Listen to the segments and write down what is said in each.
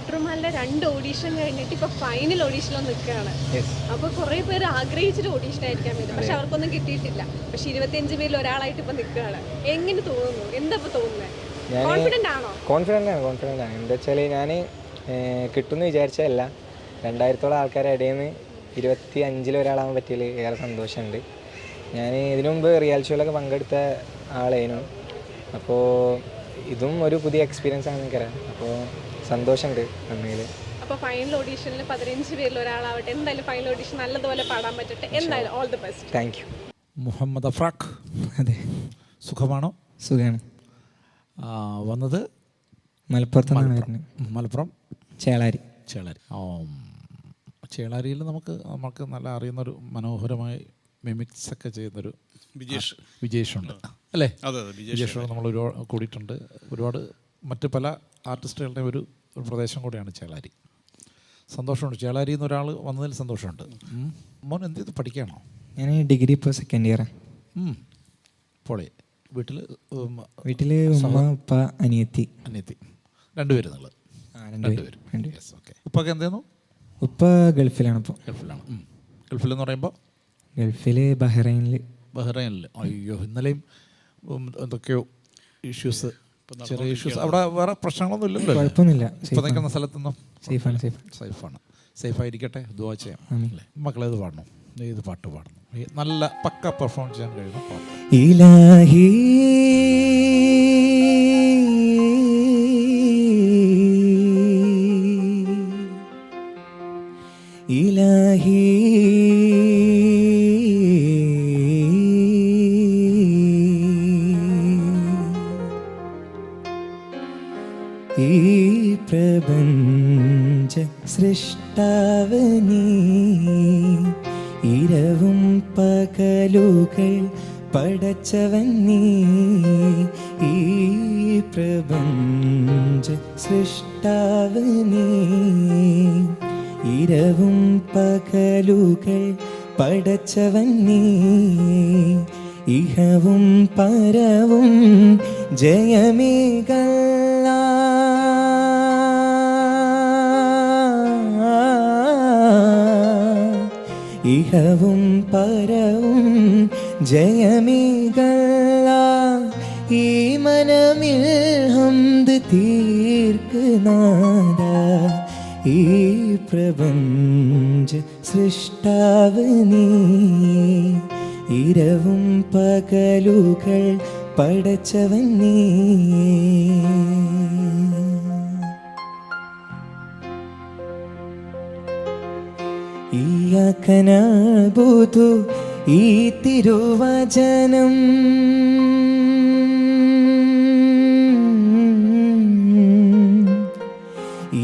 പാട്രുമാലിന്റെ 2 audition കഴിഞ്ഞിട്ട് ഇപ്പൊ final ഓഡീഷനിൽ നിൽക്കുകയാണ്. അപ്പൊ കുറെ പേര് ആഗ്രഹിച്ചിട്ട് ഓഡീഷൻ ആയിരിക്കാൻ പറ്റും, പക്ഷെ അവർക്കൊന്നും കിട്ടിയിട്ടില്ല. പക്ഷെ 25 പേരിൽ ഒരാളായിട്ട് ഇപ്പൊ നിൽക്കുകയാണ്. എങ്ങനെ തോന്നുന്നു? എന്താ ഇപ്പൊ തോന്നുന്നത്? കോൺഫിഡന്റ് ആണോ? കോൺഫിഡൻ്റ് ആണ്. എന്താ വെച്ചാൽ ഞാൻ കിട്ടുമെന്ന് വിചാരിച്ചതല്ല. 2000-ഓളം ആൾക്കാരെ ഇടയിൽ നിന്ന് 25-ൽ ഒരാളാവാൻ പറ്റിയതിൽ ഏറെ സന്തോഷമുണ്ട്. ഞാൻ ഇതിനു മുമ്പ് റിയാലിറ്റി ഷോയിലൊക്കെ പങ്കെടുത്ത ആളേനു. അപ്പോൾ ഇതും ഒരു പുതിയ എക്സ്പീരിയൻസ് ആണ് എനിക്കറിയാം. അപ്പോൾ സന്തോഷമുണ്ട് നന്ദിയിൽ. അപ്പോൾ ഫൈനൽ ഓഡീഷനിൽ 15 പേരിൽ ഒരാളാവട്ടെ. എന്തായാലും ഫൈനൽ ഓഡീഷൻ നല്ലതുപോലെ പാടാൻ പറ്റട്ടെ. എന്തായാലും all the best. Thank you. Muhammad Afraq, അതെ, സുഖമാണോ? സുഖമാണ്. വന്നത് മലപ്പുറത്ത്. മലപ്പുറം ചേളാരി. ചേളാരിയിൽ നമുക്ക് നല്ല അറിയുന്നൊരു മനോഹരമായി മിമിക്സ് ഒക്കെ ചെയ്യുന്നൊരു വിജേഷുണ്ട് അല്ലേ? വിജേഷോട് നമ്മൾ ഒരുപാട് കൂടിയിട്ടുണ്ട്. ഒരുപാട് മറ്റ് പല ആർട്ടിസ്റ്റുകളുടെ ഒരു പ്രദേശം കൂടിയാണ് ചേളാരി. സന്തോഷമുണ്ട്. ചേളാരിയിൽ നിന്ന് ഒരാൾ വന്നതിൽ സന്തോഷമുണ്ട്. മോൻ എന്ത് ചെയ്ത് പഠിക്കുകയാണോ? ഞാൻ ഡിഗ്രി ഇപ്പോൾ സെക്കൻഡ് ഇയറാണ്. പോളെ വീട്ടിൽ ഉമ്മ, ഉപ്പ, അനിയത്തി. രണ്ടുപേരും നിങ്ങൾ? രണ്ടുപേരും. ഓക്കെ. ഉപ്പൊക്കെ എന്തെയ്യുന്നു? ഉപ്പ ഗൾഫിലാണ്. ഇപ്പോൾ ഗൾഫിലാണ്. ഗൾഫിലെന്ന് പറയുമ്പോൾ ഗൾഫിൽ ബഹ്റൈനിൽ. അയ്യോ, ഇന്നലെയും എന്തൊക്കെയോ ഇഷ്യൂസ്, ചെറിയ ഇഷ്യൂസ്. അവിടെ വേറെ പ്രശ്നങ്ങളൊന്നും ഇല്ലല്ലോ? കുഴപ്പമൊന്നുമില്ല. ഇപ്പോൾ നിൽക്കുന്ന സ്ഥലത്തൊന്നും സേഫാണ്. സേഫായിരിക്കട്ടെ, ദുആ ചെയ്യാം. മക്കളേത് പാടണം? ഏത് പാട്ട് പാടണം? നല്ല പക്ക പെർഫോം ചെയ്യാൻ കഴിയുന്ന പാട്ട്. ഇലാഹി ഇലാഹി ഈ പ്രപഞ്ച സൃഷ്ടാവനീ, ഇരവും പകലുകൾ പടച്ചവൻ നീ. ഈ പ്രപഞ്ച സൃഷ്ടാവനീ, ഇരവും പകലുകൾ പടച്ചവൻ നീ. ഇഹവും പരവും ജയമേകല്ല, ഇഹവും പരവും ജയമേകല്ല. ഈ മനമിൽ ഹംദ് തീർക്കുനാഥ, ഈ പ്രപഞ്ച സൃഷ്ടാവനീ, ഇരവും പകലുകൾ പടച്ചവൻ നീ. ഇയ്യാക നഅ്ബുദു, ഈ തിരുവചനം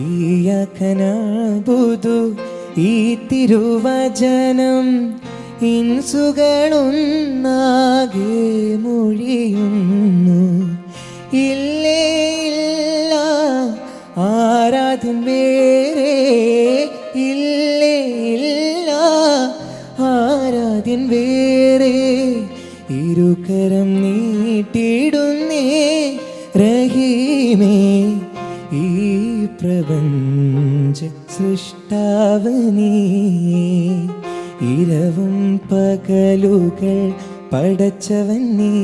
ഇയ്യാക നഅ്ബുദു, ഈ തിരുവചനം ഇൻസുകളൊന്നാകെ മൊഴിയുന്നു. ഇല്ലേ ഇല്ല ആരാധ്യൻ വേറെ, ഇല്ലേ ഇല്ല ആരാധ്യൻ വേറെ. ഇരുകരം നീട്ടിടുന്നേ റഹീമേ, ഈ പ്രപഞ്ച സൃഷ്ടാവനീ, ഇരവും പകലുകൾ പടച്ചവൻ നീ.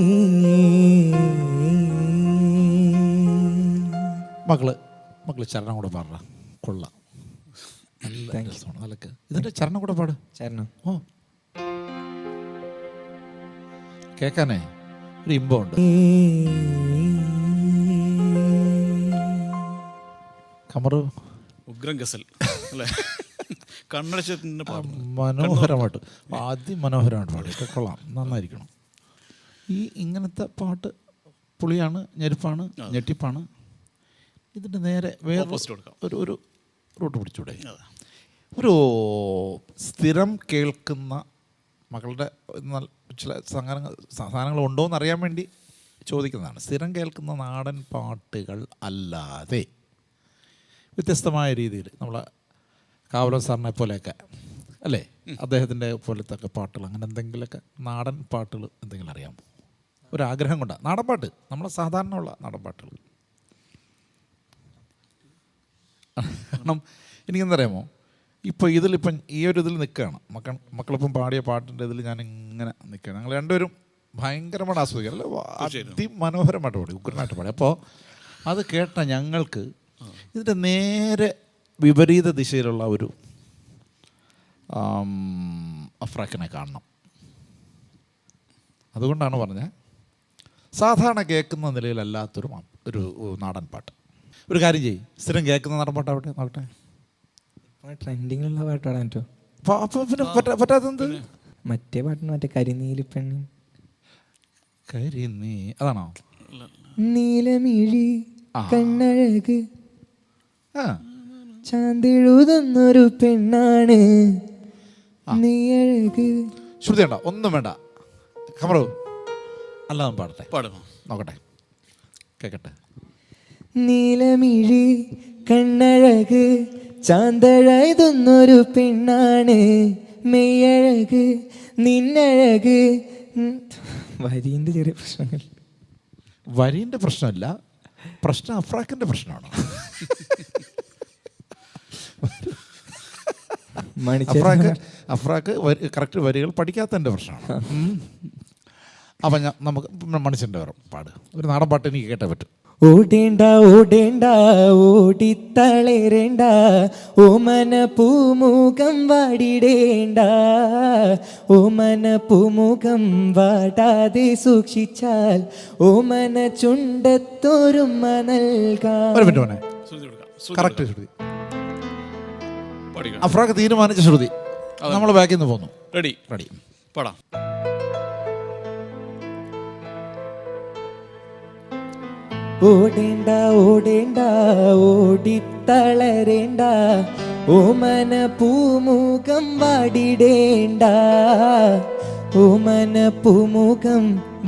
മക്കള് ചരണം കൂടെ പാട. കൊള്ളാം, നല്ല രസമാണ്. നല്ലക്ക് ഇതിന്റെ ചരണം കൂടെ പാട്. ചരണം കേക്കാനേ ഒരു ഇമ്പമുണ്ട്. കമറു ഉഗ്രം ഗസൽ അല്ലേ? മനോഹരമായിട്ട്, അതിമനോഹരമായിട്ട് പാടി. കൊള്ളാം, നന്നായിരിക്കണം. ഇങ്ങനത്തെ പാട്ട് പുളിയാണ്, ഞെരുപ്പാണ്, ഞെട്ടിപ്പാണ്. ഇതിൻ്റെ നേരെ വേറെ ഒരു റൂട്ട് പിടിച്ചൂടെ? ഒരു സ്ഥിരം കേൾക്കുന്ന മക്കളുടെ ചില സാധനങ്ങൾ ഉണ്ടോ എന്ന് അറിയാൻ വേണ്ടി ചോദിക്കുന്നതാണ്. സ്ഥിരം കേൾക്കുന്ന നാടൻ പാട്ടുകൾ അല്ലാതെ വ്യത്യസ്തമായ രീതിയിൽ നമ്മളെ കാവലൻ സാറിനെ പോലെയൊക്കെ അല്ലേ, അദ്ദേഹത്തിൻ്റെ പോലത്തെ ഒക്കെ പാട്ടുകൾ, അങ്ങനെ എന്തെങ്കിലുമൊക്കെ നാടൻ പാട്ടുകൾ എന്തെങ്കിലും അറിയാമോ? ഒരാഗ്രഹം കൊണ്ടാണ്. നാടൻ പാട്ട്, നമ്മളെ സാധാരണ ഉള്ള നാടൻ പാട്ടുകൾ കാരണം എനിക്കെന്തറിയാമോ, ഇപ്പോൾ ഇതിലിപ്പം ഈ ഒരു ഇതിൽ നിൽക്കുകയാണ് മക്കളിപ്പം പാടിയ പാട്ടിൻ്റെ ഇതിൽ ഞാൻ ഇങ്ങനെ നിൽക്കുകയാണ്. ഞങ്ങൾ രണ്ടുപേരും ഭയങ്കരമായിട്ട് ആസ്വദിക്കുക, അല്ല അതിമനോഹരമായിട്ട് പാടി, ഉഗ്രനായിട്ട് പാടി. അപ്പോൾ അത് കേട്ട ഞങ്ങൾക്ക് ഇതിൻ്റെ നേരെ വിപരീത ദിശയിലുള്ള ഒരു അഫ്രാക്കിനെ കാണണം. അതുകൊണ്ടാണ് പറഞ്ഞത് സാധാരണ കേൾക്കുന്ന നിലയിലല്ലാത്തൊരു ഒരു നാടൻ പാട്ട്. ഒരു കാര്യം ചെയ്യും, സ്ഥിരം കേൾക്കുന്ന നാടൻ പാട്ടാവട്ടെ നോക്കട്ടെ. ട്രെൻഡിങ്ങിലുള്ള പാട്ടാണ് കേട്ടോ. അപ്പോൾ പിന്നെ പറ്റാത്തത് മറ്റേ പാട്ടിന് മറ്റേ കരിനീലി പെണ്ണ് കരിനീ അതാണോ? നീലമിഴി കണ്ണഴക് ചാന്തെഴുതുന്നൊരു പെണ്ണാണ് നീ അഴക്. ശ്രുതി വേണ്ട, ഒന്നും വേണ്ട, കമറു അല്ലാതെ പാടട്ടെ, പാടുമോ നോക്കട്ടെ, കേൾക്കട്ടെ. നീലമിഴി കണ്ണഴക് ചാന്തഴകുന്നൊരു പെണ്ണാണ് മെയ്യഴക് നിന്നഴക്. വരീൻ്റെ ചെറിയ പ്രശ്നങ്ങൾ. വരീൻ്റെ പ്രശ്നമല്ല, പ്രശ്നം അഫ്രാക്കിൻ്റെ പ്രശ്നമാണ്. അഫ്രാക്ക് കറക്റ്റ് വരികൾ പഠിക്കാത്തതിൻ്റെ പ്രശ്നമാണ്. അപ്പം നമുക്ക് മണിച്ചൻ്റെ പാട്, ഒരു നാടൻ പാട്ട് എനിക്ക് കേട്ടേ പറ്റും. ഓടേണ്ട ഓടേണ്ട ഓടിത്തളരേണ്ട ഓമന പൂമുഖം വാടിടേണ്ട ഓമന പൂമുഖം വാടാതെ സൂക്ഷിച്ചാൽ ഓമന ചുണ്ടത്തോരുമ നൽകാം. കറക്റ്റ് ശ്രുതി. അഫ്രാക്ക് തീരുമാനിച്ച ശ്രുതി. നമ്മൾ ബാക്കിൽ നിന്ന് പോന്നു. റെഡി റെഡി പാടാം. ഓടേണ്ട ഓടേണ്ട ഓടിത്തളരേണ്ട ഓമന പൂമുഖം വാടിടേണ്ട ഓമന പൂമുഖം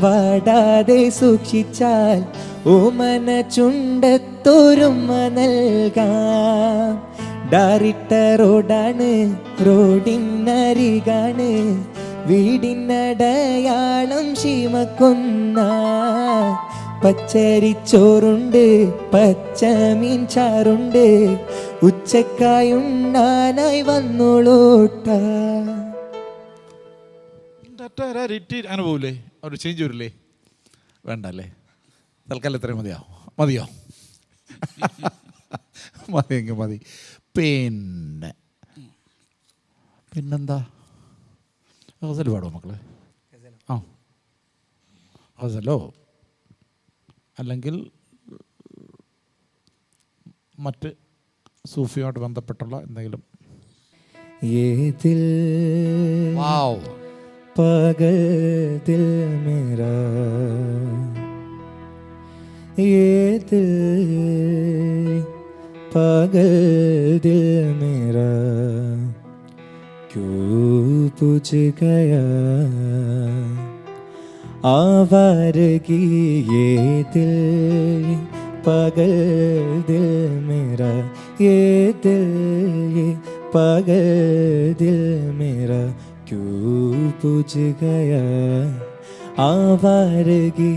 വാടാതെ സൂക്ഷിച്ചാൽ ഓമന ചുണ്ടത്തോരുമ നൽകാം. ഡാറിട്ട റോഡാണ്, റോഡിനരികാണ്, വീടിനടയാളം ശീമക്കൊന്ന. പച്ചരിച്ചോറുണ്ട്, പച്ചമീൻ ചാറുണ്ട്, ഉച്ചക്കായുണ്ണാനായി വന്നോളൂട്ട. അങ്ങനെ പോവില്ലേ? അവർ ചേഞ്ച് വരില്ലേ? വേണ്ട അല്ലേ? തൽക്കാലം എത്രയും മതിയോ? മതിയെങ്കിൽ മതി. പിന്നെന്താ ഗസൽ പാടുമോ മക്കളെ? ആ ഗസലോ അല്ലെങ്കിൽ മറ്റ് സൂഫിയുമായിട്ട് ബന്ധപ്പെട്ടുള്ള എന്തെങ്കിലും. ഏതിൽ പകൽ ദിൽ മേരാ ഏതിൽ പകൽ ദിൽ മേരാ ക്യോं पूछ गया आवारगी ये दिल पागल दिल मेरा ये दिल ये पागल दिल मेरा क्यों पूछ गया आवारगी.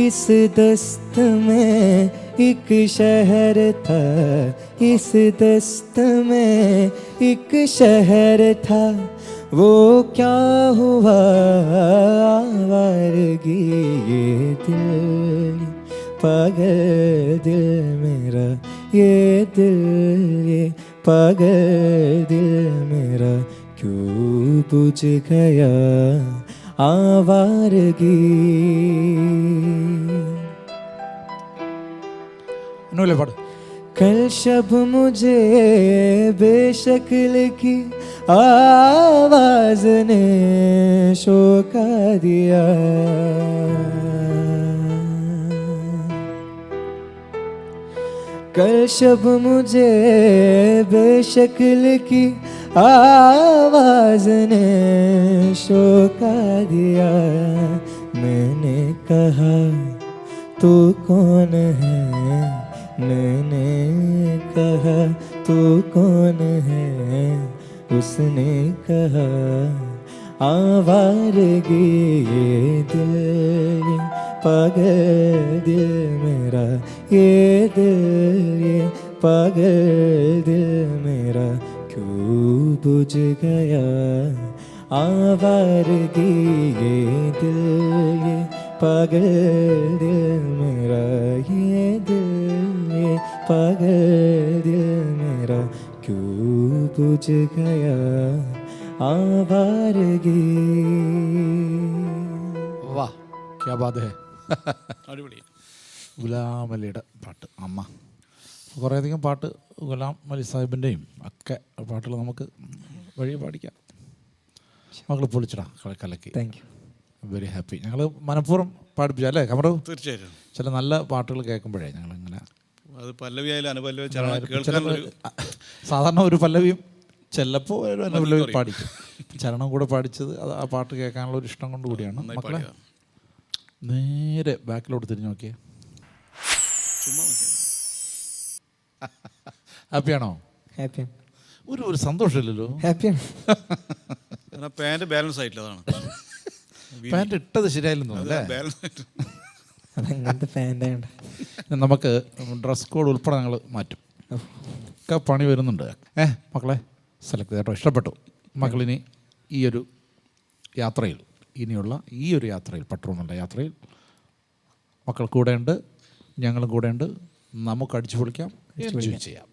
इस दस्त में एक शहर था, इस दस्त में एक शहर था, वो क्या हुआ आवारगी ये दिल पागल दिल मेरा ये दिल ये पागल दिल मेरा क्यों पूछ गया आवारगी. പാട്. कल शब मुझे बेशक्ल की आवाज ने शोका दिया, कल शब मुझे बेशक्ल की आवाज ने शोका दिया. मैंने कहा तू कौन है, मैंने कहा तू कौन है, उसने कहा आवारगी ये दिल पागल दिल मेरा ये दिल ये पागल दिल मेरा क्यों बुझ गया आवारगी ये दिल ये पागल दिल मेरा ये दिल ये पागल दिल मेरा क्यों बुझ गया आवारगी വാ ക്യാ ബാത് ഹേ. അടിപൊളി. ഗുലാം അലിയുടെ പാട്ട് അമ്മ. കുറേയധികം പാട്ട് ഗുലാം അലി സാഹിബിൻ്റെയും ഒക്കെ പാട്ടുകൾ നമുക്ക് വഴിയെ പാടിക്കാം. മകൾ പൊളിച്ചടാ കലക്കി. Thank you. Very happy. ഞങ്ങൾ മനഃപൂർവ്വം പാടിപ്പിച്ചു അല്ലേ കമറു? തീർച്ചയായിട്ടും. ചില നല്ല പാട്ടുകൾ കേൾക്കുമ്പോഴേ ഞങ്ങളിങ്ങനെ അത് പല്ലവിയായാലും അനുപല്ലവി കേൾക്കാനുള്ളൊരു സാധാരണ ഒരു പല്ലവിയും ചിലപ്പോൾ ഒരു അനുപല്ലവി പാടിക്കും. ചരണം കൂടെ പാടിച്ചത് അത് ആ പാട്ട് കേൾക്കാനുള്ള ഒരു ഇഷ്ടം കൊണ്ട് കൂടിയാണ്. മക്കളെ നേരെ ബാക്കിലോട്ട് തിരിഞ്ഞു നോക്കിയേ. ചുമ്മാ ഹാപ്പിയാണോ? ഹാപ്പിയാണ്. ഒരു സന്തോഷമില്ലല്ലോ. ഹാപ്പിയാണ്. പാൻറ് ബാലൻസ് ആയിട്ടില്ല, അതാണ്. പാൻറ് ഇട്ടത് ശരിയായില്ലെന്നോ അല്ലേ? ബാലൻസ് ആയിട്ട് അതങ്ങനത്തെ പാൻ്റാണ്. നമുക്ക് ഡ്രസ് കോഡ് ഉൾപ്പെടെ ഞങ്ങൾ മാറ്റും. ഒക്കെ പണി വരുന്നുണ്ട്. മക്കളെ സെലക്ട് ചെയ്തോ, ഇഷ്ടപ്പെട്ടു. മക്കളിനി ഈ ഒരു യാത്രയിൽ, ഇനിയുള്ള ഈ ഒരു യാത്രയിൽ, പട്രോണുള്ള യാത്രയിൽ മക്കൾ കൂടെയുണ്ട്, ഞങ്ങളും കൂടെയുണ്ട്. നമുക്ക് അടിച്ചു പൊളിക്കാം, എൻജോയ് ചെയ്യാം.